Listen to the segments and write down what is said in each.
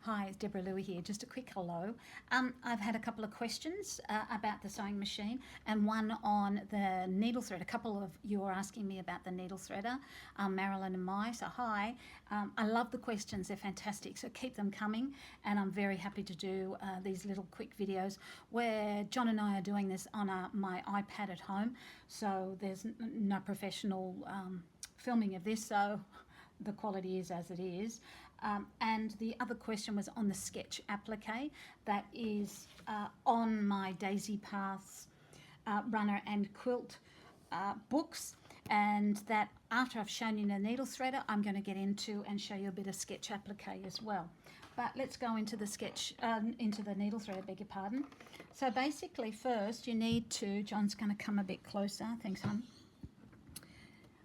Hi, it's Deborah Louie here. Just a quick hello. I've had a couple of questions about the sewing machine and one on the needle thread. A couple of you are asking me about the needle threader, Marilyn and Mai. So hi, I love the questions. They're fantastic. So keep them coming, and I'm very happy to do these little quick videos where John and I are doing this on my iPad at home. So there's no professional filming of this. So the quality is as it is. And the other question was on the sketch applique that is on my Daisy Paths runner and quilt books, and that after I've shown you the needle threader, I'm going to get into and show you a bit of sketch applique as well. But let's go into the sketch, into the needle threader, beg your pardon. So basically first you need to, John's going to come a bit closer, thanks hon.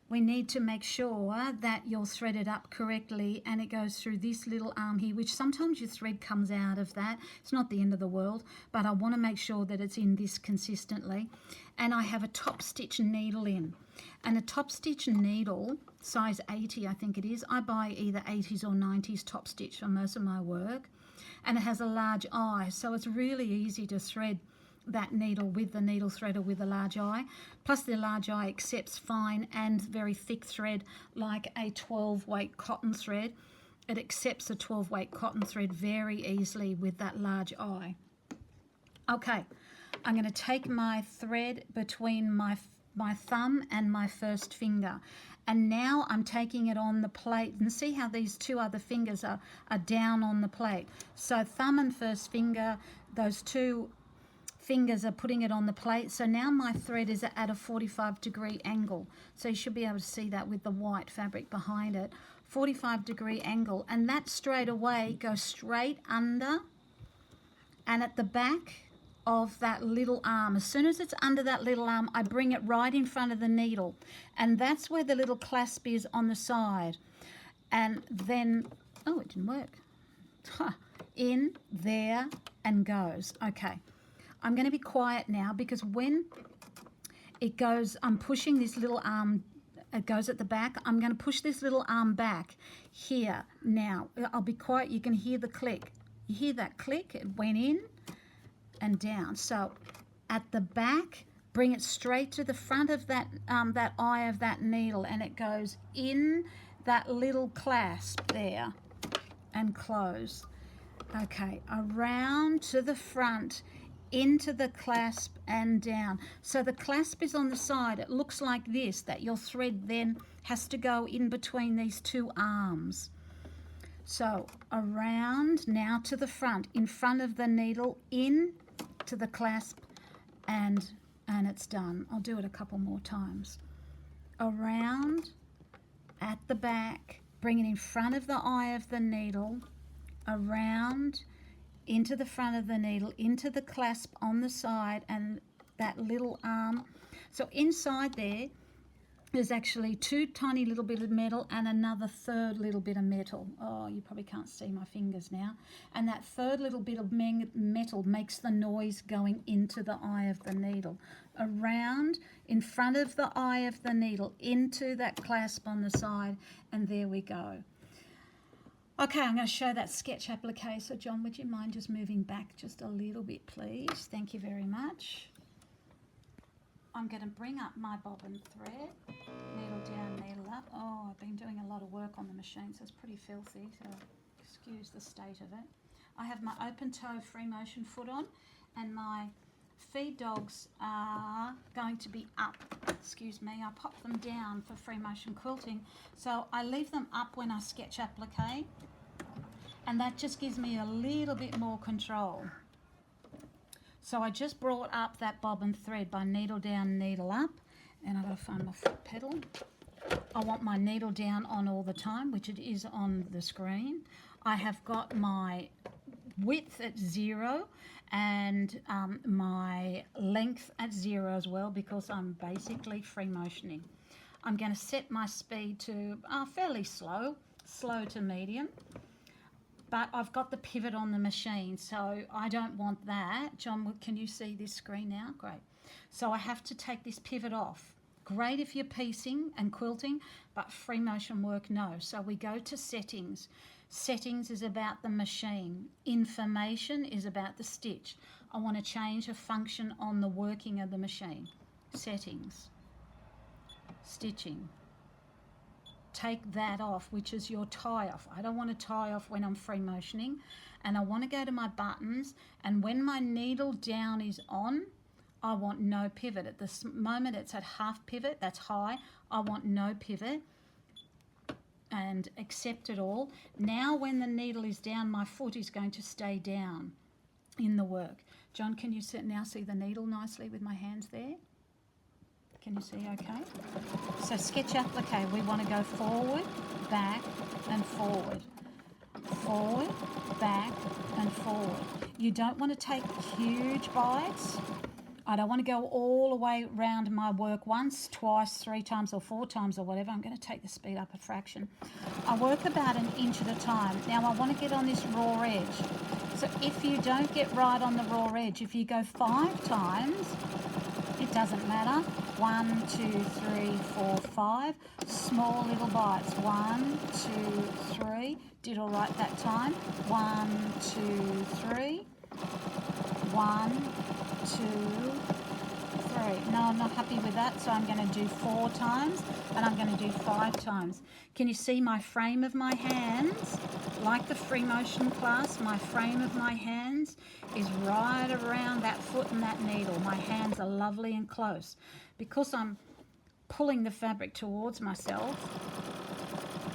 We need to make sure that you're threaded up correctly and it goes through this little arm here, which sometimes your thread comes out of that. It's not the end of the world, but I want to make sure that it's in this consistently. And I have a top stitch needle in. And a top stitch needle, size 80 I think it is. I buy either 80s or 90s top stitch for most of my work. And it has a large eye, so it's really easy to thread that needle with the needle threader with a large eye. Plus the large eye accepts fine and very thick thread like a 12 weight cotton thread. It accepts a 12 weight cotton thread very easily with that large eye. Okay, I'm going to take my thread between my thumb and my first finger, and now I'm taking it on the plate, and see how these two other fingers are down on the plate. So thumb and first finger, those two fingers are putting it on the plate. So now my thread is at a 45-degree angle. So you should be able to see that with the white fabric behind it. 45-degree angle, and that straight away goes straight under and at the back of that little arm. As soon as it's under that little arm, I bring it right in front of the needle, and that's where the little clasp is on the side. And then, oh, it didn't work. In there and goes. Okay. I'm going to be quiet now because when it goes, I'm pushing this little arm, it goes at the back. I'm going to push this little arm back here. Now, I'll be quiet. You can hear the click. You hear that click? It went in and down. So at the back, bring it straight to the front of that, that eye of that needle, and it goes in that little clasp there and close. Okay, around to the front, into the clasp and down. So the clasp is on the side. It looks like this, that your thread then has to go in between these two arms. So around now to the front, in front of the needle, in to the clasp, and it's done. I'll do it a couple more times. Around at the back, bring it in front of the eye of the needle, around into the front of the needle, into the clasp on the side and that little arm. So inside there's actually two tiny little bit of metal and another third little bit of metal. Oh, you probably can't see my fingers now. And that third little bit of metal makes the noise going into the eye of the needle. Around, in front of the eye of the needle, into that clasp on the side, and there we go. Okay, I'm going to show that sketch applique. So John, would you mind just moving back just a little bit, please? Thank you very much. I'm going to bring up my bobbin thread, needle down, needle up. Oh, I've been doing a lot of work on the machine, so it's pretty filthy, so excuse the state of it. I have my open toe free motion foot on, and my feed dogs are going to be up. Excuse me, I pop them down for free motion quilting. So I leave them up when I sketch applique, and that just gives me a little bit more control. So I just brought up that bobbin thread by needle down, needle up, and I've got to find my foot pedal. I want my needle down on all the time, which it is on the screen. I have got my width at 0 and my length at 0 as well, because I'm basically free motioning. I'm going to set my speed to fairly slow to medium, but I've got the pivot on the machine, so I don't want that. John, can you see this screen now? Great. So I have to take this pivot off. Great if you're piecing and quilting, but free motion work, no. So we go to settings, Settings is about the machine. Information is about the stitch. I want to change a function on the working of the machine. Settings. Stitching. Take that off, which is your tie off. I don't want to tie off when I'm free motioning. And I want to go to my buttons, and when my needle down is on, I want no pivot. At this moment it's at half pivot, that's high. I want no pivot, and accept it all. Now when the needle is down, my foot is going to stay down in the work. John, can you now see the needle nicely with my hands there? Can you see okay? So sketch applique, we want to go forward, back and forward. Forward, back and forward. You don't want to take huge bites. I don't want to go all the way around my work once, twice, 3 times or 4 times or whatever. I'm going to take the speed up a fraction. I work about an inch at a time. Now I want to get on this raw edge. So if you don't get right on the raw edge, if you go 5 times, it doesn't matter. 1, 2, 3, 4, 5. Small little bites. 1, 2, 3. Did all right that time. 1, 2, 3. 1, 2, 3. No, I'm not happy with that, so I'm going to do 4 times, and I'm going to do 5 times. Can you see my frame of my hands? Like the free motion class, my frame of my hands is right around that foot and that needle. My hands are lovely and close. Because I'm pulling the fabric towards myself,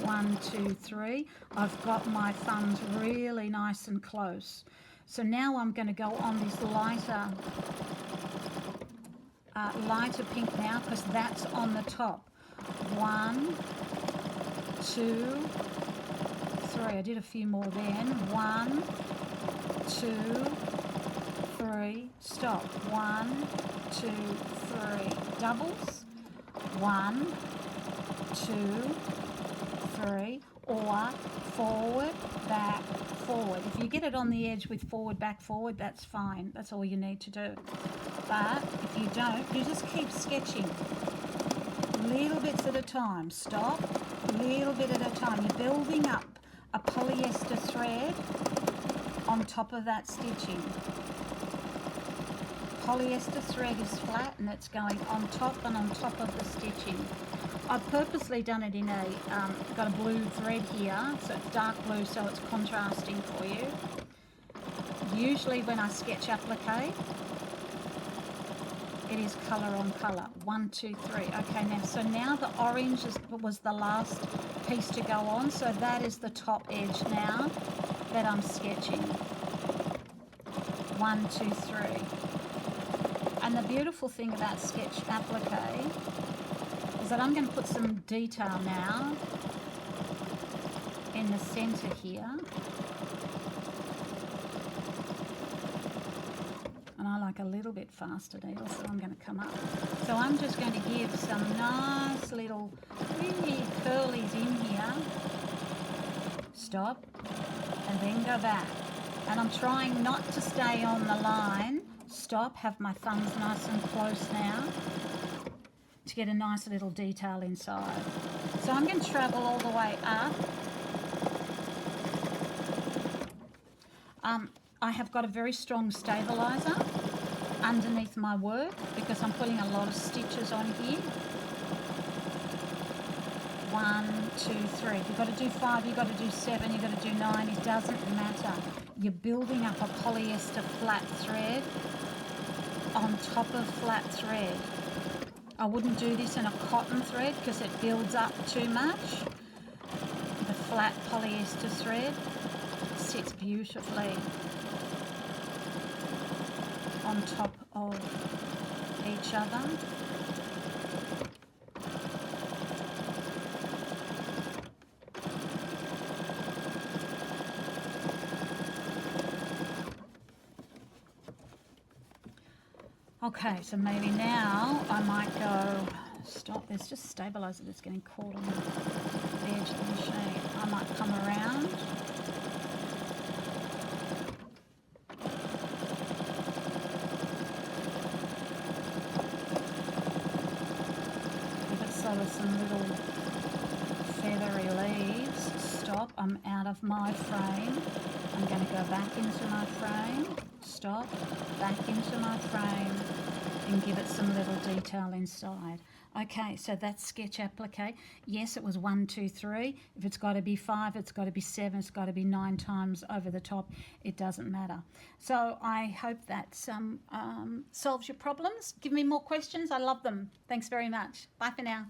1, 2, 3, I've got my thumbs really nice and close. So now I'm going to go on this lighter pink now, because that's on the top. 1, 2, 3. I did a few more then. 1, 2, 3. Stop. 1, 2, 3. Doubles. 1, 2, 3. Or forward, back, forward. If you get it on the edge with forward, back, forward, that's fine. That's all you need to do. But if you don't, you just keep sketching. Little bits at a time. Stop. Little bit at a time. You're building up a polyester thread on top of that stitching. Polyester thread is flat and it's going on top and on top of the stitching. I've purposely done it in got a blue thread here, so it's dark blue, so it's contrasting for you. Usually when I sketch applique, it is colour on colour. 1, 2, 3. Okay, now the orange was the last piece to go on, so that is the top edge now that I'm sketching. 1, 2, 3. And the beautiful thing about sketch applique is that I'm going to put some detail now in the centre here. And I like a little bit faster needle, so I'm going to come up. So I'm just going to give some nice little really curlies in here. Stop. And then go back. And I'm trying not to stay on the line. Stop. Have my thumbs nice and close now, to get a nice little detail inside. So I'm going to travel all the way up. I have got a very strong stabilizer underneath my work because I'm putting a lot of stitches on here. 1, 2, 3. You've got to do 5, you've got to do 7, you've got to do 9. It doesn't matter. You're building up a polyester flat thread on top of flat thread. I wouldn't do this in a cotton thread because it builds up too much. The flat polyester thread sits beautifully on top of each other. Okay, so maybe now I might go, stop, there's just a stabilizer that's getting caught on the edge of the machine. I might come around. Give it so with some little feathery leaves. Stop, I'm out of of my frame. I'm going to go back into my frame, stop, back into my frame, and give it some little detail inside. Okay, so that's sketch applique. Yes, it was 1, 2, 3. If it's got to be 5, it's got to be 7, it's got to be 9 times over the top. It doesn't matter. So I hope that solves your problems. Give me more questions. I love them. Thanks very much. Bye for now.